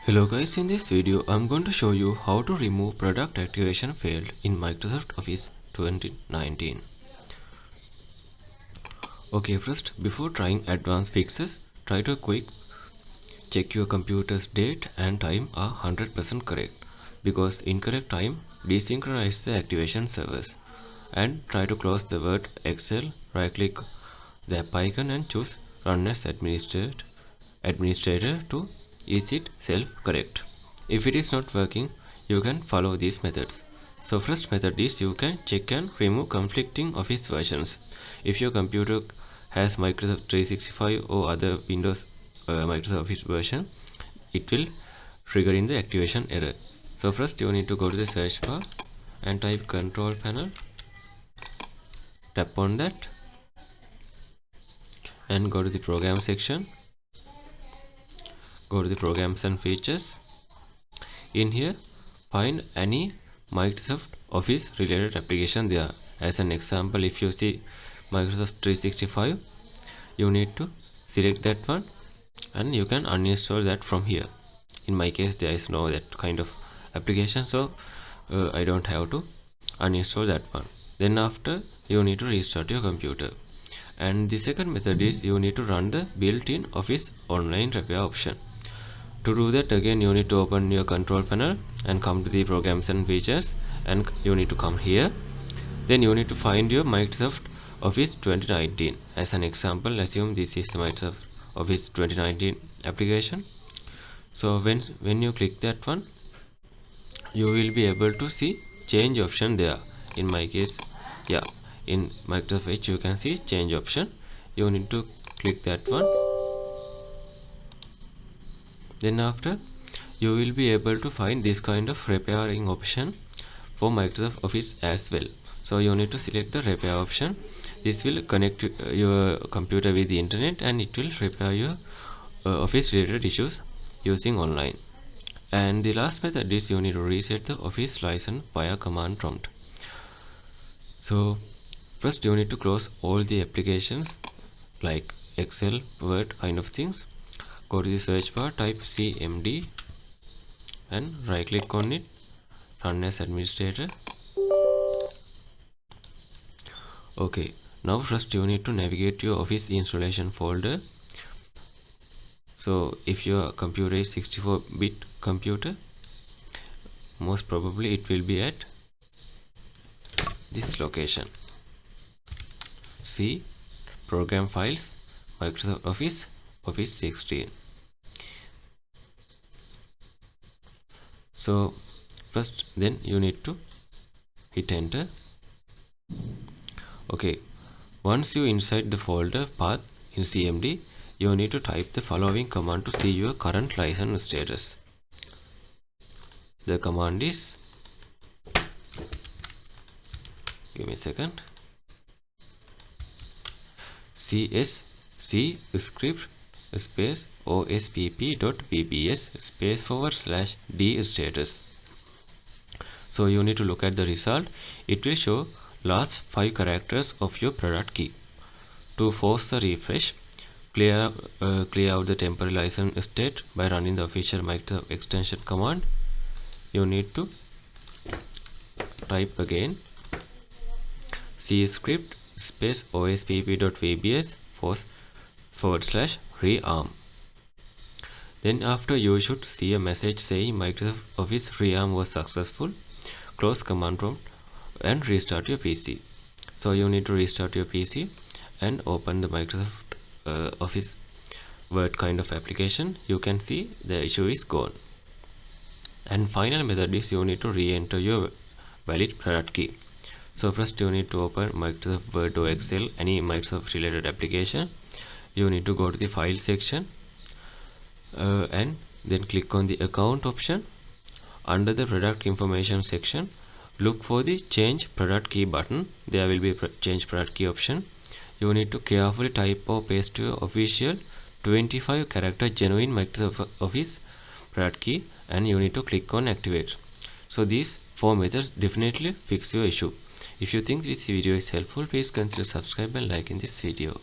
Hello guys, in this video I'm going to show you how to remove product activation failed in Microsoft Office 2019. Okay, first before trying advanced fixes, try to quick check your computer's date and time are 100% correct, because incorrect time desynchronizes the activation servers. And try to close the Word, Excel, right click the app icon and choose Run as Administrator to is it self-correct. If it is not working, you can follow these methods. So first method is you can check and remove conflicting Office versions. If your computer has Microsoft 365 or other Windows Microsoft Office version, it will trigger in the activation error. So first you need to go to the search bar and type Control Panel, tap on that and go to the Program section. Go to the Programs and Features. In here, find any Microsoft Office related application there. As an example, if you see Microsoft 365, you need to select that one and you can uninstall that from here. In my case, there is no that kind of application, so I don't have to uninstall that one. Then after, you need to restart your computer. And the second method is you need to run the built-in Office online repair option. To do that, again you need to open your Control Panel and come to the Programs and Features, and you need to come here. Then you need to find your Microsoft Office 2019. As an example, assume this is the Microsoft Office 2019 application. So when you click that one, you will be able to see change option there. In my case, yeah, in Microsoft Edge you can see change option. You need to click that one. Then after, you will be able to find this kind of repairing option for Microsoft Office as well. So you need to select the repair option. This will connect your computer with the internet and it will repair your Office related issues using online. And the last method is you need to reset the Office license via command prompt. So first you need to close all the applications like Excel, Word kind of things. Go to the search bar, type CMD and right click on it, run as administrator. Okay, now first you need to navigate your Office installation folder. So if your computer is 64-bit computer, most probably it will be at this location. See Program Files, Microsoft Office, Office 16. So first then you need to hit enter. Okay, once you inside the folder path in CMD, you need to type the following command to see your current license status. The command is, give me a second, cscript space ospp.vbs space / dstatus. So you need to look at the result. It will show last 5 characters of your product key. To force the refresh, clear out the temporary license state by running the official Microsoft extension command. You need to type again cscript space ospp.vbs / rearm. Then after, you should see a message saying Microsoft Office rearm was successful. Close command prompt and restart your PC. So you need to restart your PC and open the Microsoft Office Word kind of application. You can see the issue is gone. And final method is you need to re-enter your valid product key. So first you need to open Microsoft Word or Excel, any Microsoft related application. You need to go to the file section and then click on the account option. Under the product information section, look for the change product key button. There will be a change product key option. You need to carefully type or paste your official 25 character genuine Microsoft Office product key and you need to click on activate. So these 4 methods definitely fix your issue. If you think this video is helpful, please consider subscribe and liking this video.